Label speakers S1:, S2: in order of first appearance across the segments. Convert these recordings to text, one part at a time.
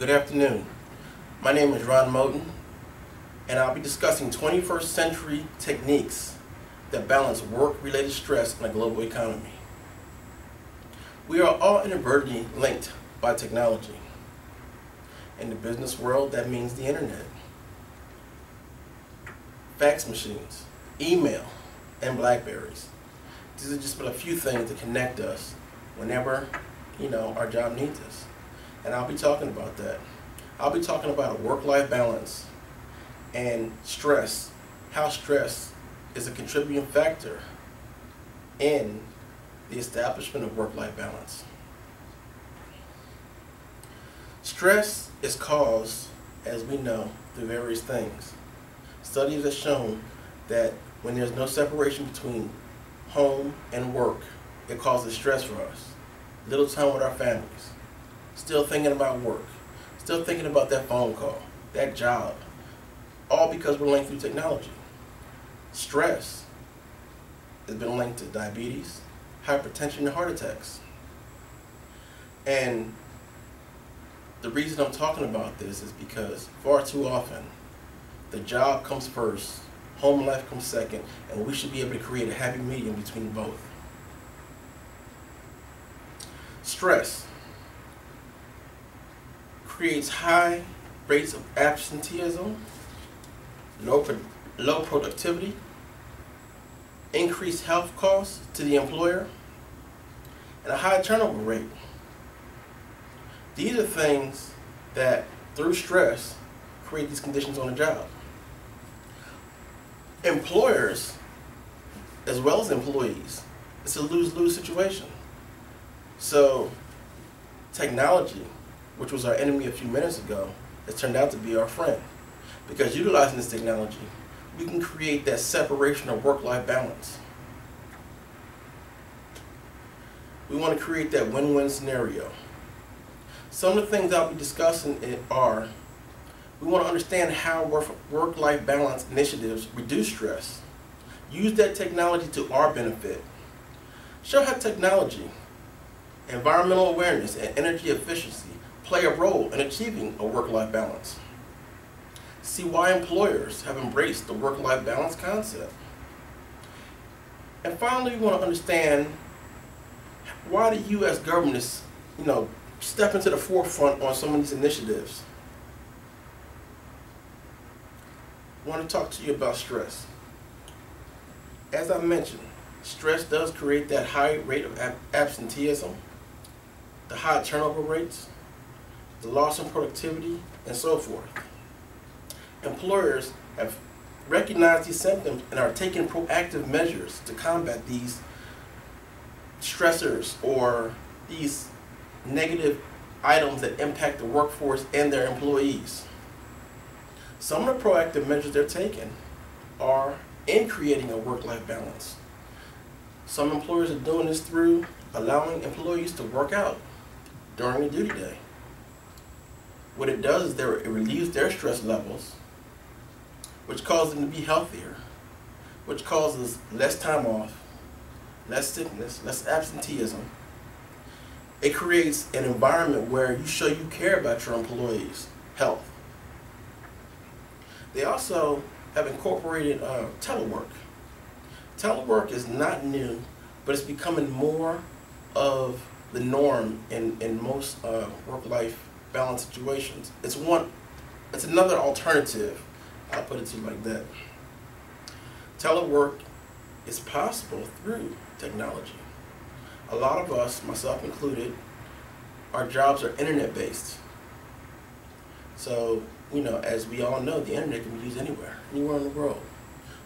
S1: Good afternoon. My name is Ron Moten, and I'll be discussing 21st century techniques that balance work-related stress in a global economy. We are all inadvertently linked by technology. In the business world, that means the internet, fax machines, email, and BlackBerries. These are just but a few things that connect us whenever, our job needs us. And I'll be talking about that. I'll be talking about a work-life balance and stress, how stress is a contributing factor in the establishment of work-life balance. Stress is caused, as we know, through various things. Studies have shown that when there's no separation between home and work, it causes stress for us. Little time with our families, still thinking about work, still thinking about that phone call, that job, all because we're linked through technology. Stress has been linked to diabetes, hypertension, and heart attacks. And the reason I'm talking about this is because far too often the job comes first, home life comes second, and we should be able to create a happy medium between both. Stress creates high rates of absenteeism, low productivity, increased health costs to the employer, and a high turnover rate. These are things that, through stress, create these conditions on the job. Employers, as well as employees, it's a lose-lose situation. So, technology, which was our enemy a few minutes ago, has turned out to be our friend. Because utilizing this technology, we can create that separation of work-life balance. We want to create that win-win scenario. Some of the things I'll be discussing are, we want to understand how work-life balance initiatives reduce stress. Use that technology to our benefit. Show how technology, environmental awareness, and energy efficiency play a role in achieving a work-life balance. See why employers have embraced the work-life balance concept. And finally, we want to understand why the U.S. government is, stepping to the forefront on some of these initiatives. I want to talk to you about stress. As I mentioned, stress does create that high rate of absenteeism, the high turnover rates, the loss in productivity, and so forth. Employers have recognized these symptoms and are taking proactive measures to combat these stressors or these negative items that impact the workforce and their employees. Some of the proactive measures they're taking are in creating a work-life balance. Some employers are doing this through allowing employees to work out during the duty day. What it does is it relieves their stress levels, which causes them to be healthier, which causes less time off, less sickness, less absenteeism. It creates an environment where you show you care about your employees' health. They also have incorporated telework. Telework is not new, but it's becoming more of the norm in most work-life balance situations. It's another alternative. I'll put it to you like that. Telework is possible through technology. A lot of us, myself included, our jobs are internet-based. So, as we all know, the internet can be used anywhere in the world,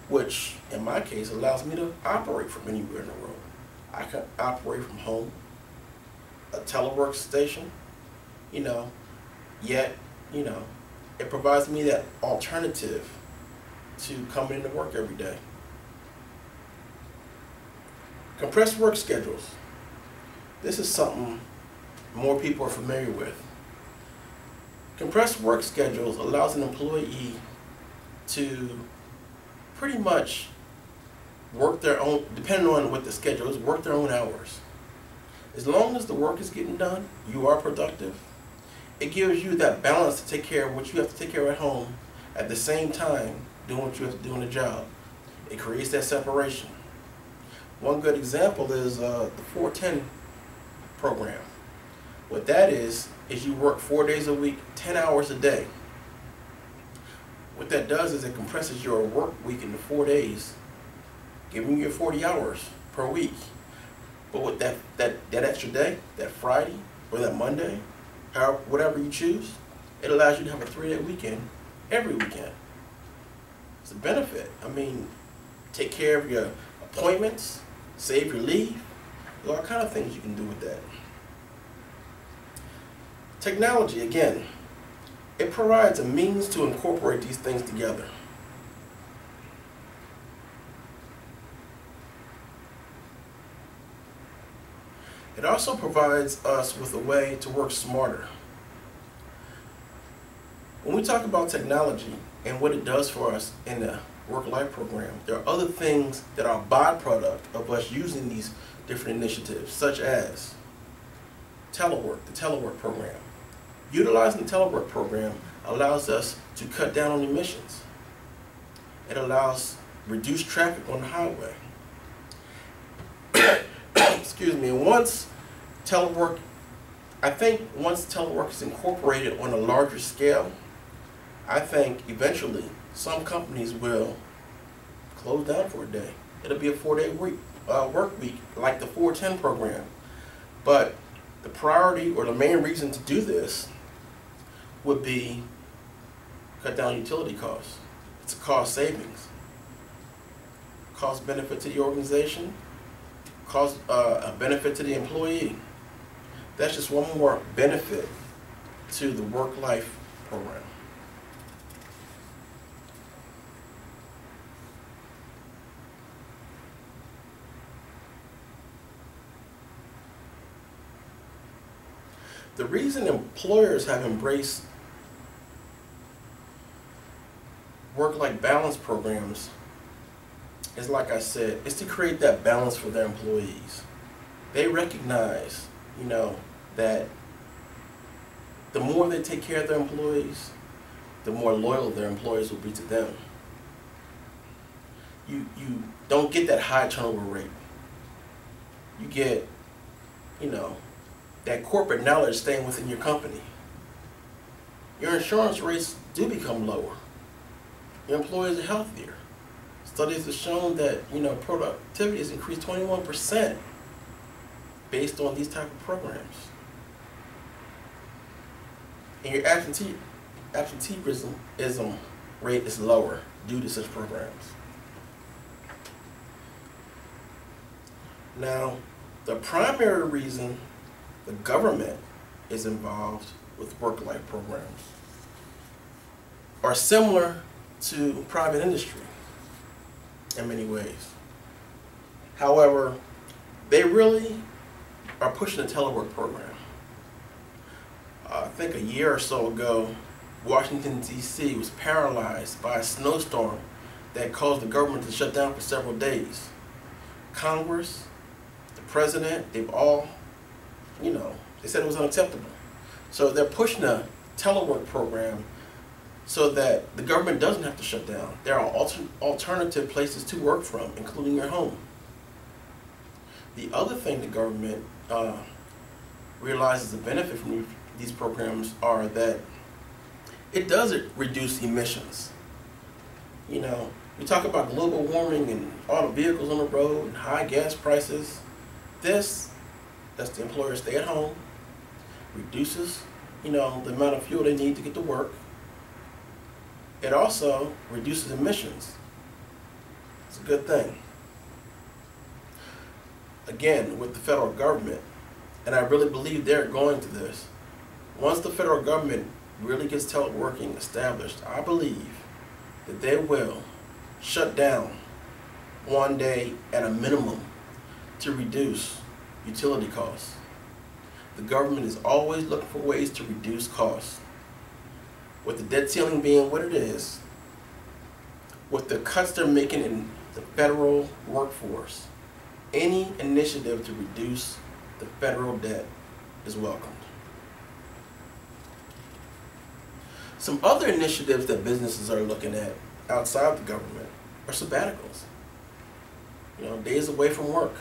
S1: which, in my case, allows me to operate from anywhere in the world. I can operate from home, a telework station, yet, it provides me that alternative to coming into work every day. Compressed work schedules. This is something more people are familiar with. Compressed work schedules allows an employee to pretty much work their own, depending on what the schedule is, work their own hours. As long as the work is getting done, you are productive, it gives you that balance to take care of what you have to take care of at home at the same time doing what you have to do on the job. It creates that separation. One good example is the 410 program. What that is you work 4 days a week, 10 hours a day. What that does is it compresses your work week into 4 days, giving you 40 hours per week. But with that extra day, that Friday or that Monday, whatever you choose, it allows you to have a 3-day weekend every weekend. It's a benefit. I mean, take care of your appointments, save your leave. There's all kind of things you can do with that. Technology, again, it provides a means to incorporate these things together. It also provides us with a way to work smarter. When we talk about technology and what it does for us in the work-life program, there are other things that are a byproduct of us using these different initiatives, such as telework, the telework program. Utilizing the telework program allows us to cut down on emissions. It allows reduced traffic on the highway. Excuse me. And once telework is incorporated on a larger scale, I think eventually some companies will close down for a day. It'll be a 4-day work week like the 410 program. But the priority or the main reason to do this would be cut down utility costs. It's a cost savings. Cost benefit to the organization, cost a benefit to the employee. That's just one more benefit to the work-life program. The reason employers have embraced work-life balance programs is, like I said, is to create that balance for their employees. They recognize, that the more they take care of their employees, the more loyal their employees will be to them. You don't get that high turnover rate. You get, that corporate knowledge staying within your company. Your insurance rates do become lower. Your employees are healthier. Studies have shown that productivity has increased 21% based on these type of programs. And your absenteeism rate is lower due to such programs. Now, the primary reason the government is involved with work-life programs are similar to private industry in many ways. However, they really are pushing the telework program. I think a year or so ago, Washington, D.C. was paralyzed by a snowstorm that caused the government to shut down for several days. Congress, the president, they've all, they said it was unacceptable. So they're pushing a telework program so that the government doesn't have to shut down. There are alternative places to work from, including your home. The other thing the government realizes the benefit from these programs are that it does reduce emissions. We talk about global warming and all the vehicles on the road and high gas prices. That's the employer stay at home, reduces, the amount of fuel they need to get to work. It also reduces emissions. It's a good thing. Again, with the federal government, and I really believe they're going to this, once the federal government really gets teleworking established, I believe that they will shut down one day at a minimum to reduce utility costs. The government is always looking for ways to reduce costs. With the debt ceiling being what it is, with the cuts they're making in the federal workforce, any initiative to reduce the federal debt is welcomed. Some other initiatives that businesses are looking at outside the government are sabbaticals. Days away from work.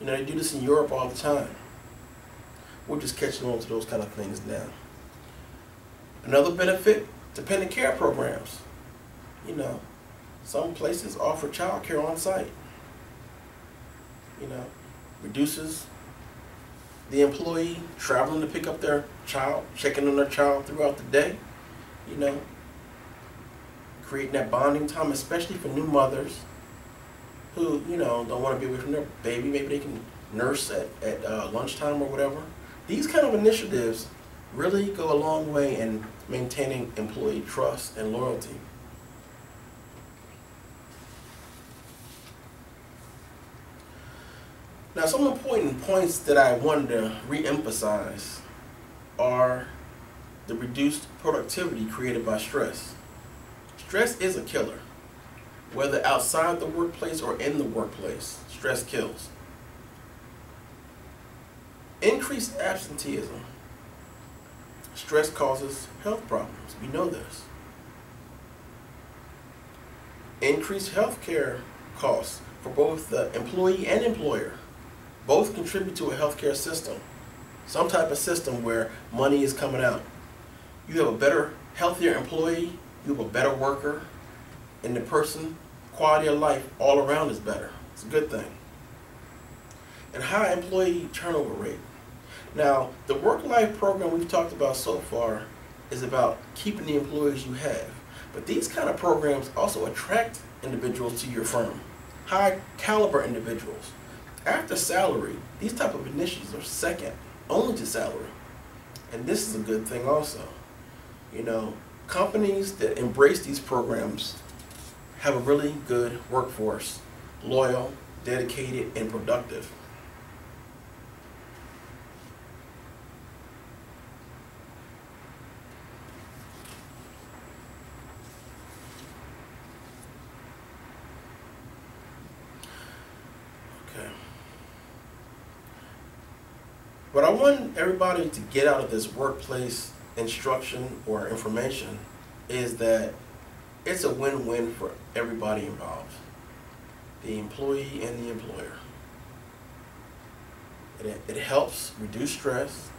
S1: They do this in Europe all the time. We're just catching on to those kind of things now. Another benefit, dependent care programs. Some places offer child care on site. Reduces the employee traveling to pick up their child, checking on their child throughout the day. Creating that bonding time, especially for new mothers who, don't want to be away from their baby. Maybe they can nurse at lunchtime or whatever. These kind of initiatives really go a long way in maintaining employee trust and loyalty. Now, some important points that I wanted to re-emphasize are the reduced productivity created by stress. Stress is a killer. Whether outside the workplace or in the workplace, stress kills. Increased absenteeism. Stress causes health problems. We know this. Increased healthcare costs for both the employee and employer. Both contribute to a healthcare system. Some type of system where money is coming out. You have a better, healthier employee, you have a better worker, and the person, quality of life all around is better. It's a good thing. And high employee turnover rate. Now, the work-life program we've talked about so far is about keeping the employees you have. But these kind of programs also attract individuals to your firm. High caliber individuals. After salary, these type of initiatives are second only to salary. And this is a good thing also. Companies that embrace these programs have a really good workforce, loyal, dedicated, and productive. Okay. What I want everybody to get out of this workplace instruction or information is that it's a win-win for everybody involved, the employee and the employer. It helps reduce stress.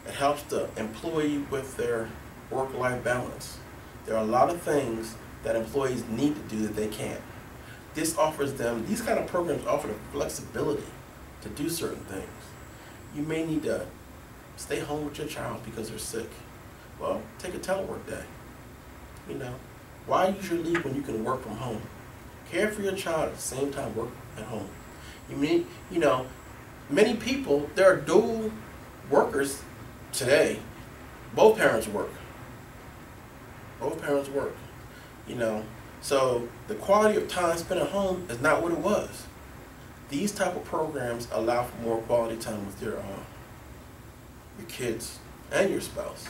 S1: It helps the employee with their work-life balance. There are a lot of things that employees need to do that they can't. This offers them, these kind of programs offer the flexibility to do certain things. You may need to stay home with your child because they're sick. Well, take a telework day. Why use your leave when you can work from home? Care for your child at the same time work at home. Many people, there are dual workers today. Both parents work. Both parents work. So the quality of time spent at home is not what it was. These type of programs allow for more quality time with your kids and your spouse.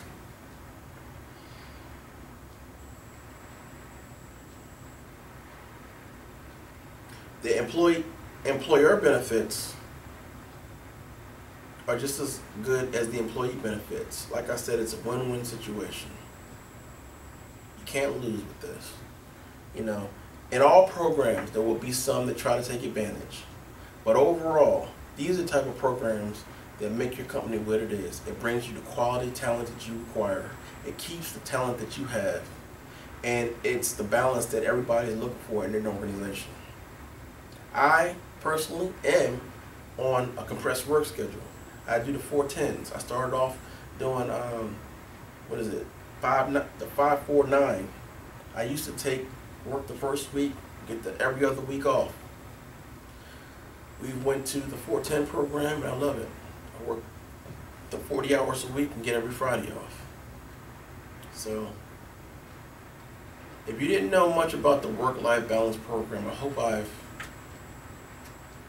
S1: The employer benefits are just as good as the employee benefits. Like I said, it's a win-win situation. You can't lose with this. In all programs, there will be some that try to take advantage. But overall, these are the type of programs that make your company what it is. It brings you the quality talent that you require. It keeps the talent that you have. And it's the balance that everybody is looking for in an organization. I personally am on a compressed work schedule. I do the 4-10s. I started off doing, the 5-4-9. I used to work the first week, get every other week off. We went to the 4-10 program and I love it. I work the 40 hours a week and get every Friday off. So, if you didn't know much about the work-life balance program, I hope I've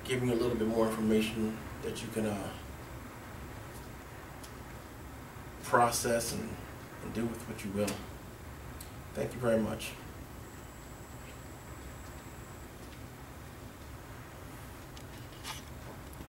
S1: given you a little bit more information that you can process and do with what you will. Thank you very much.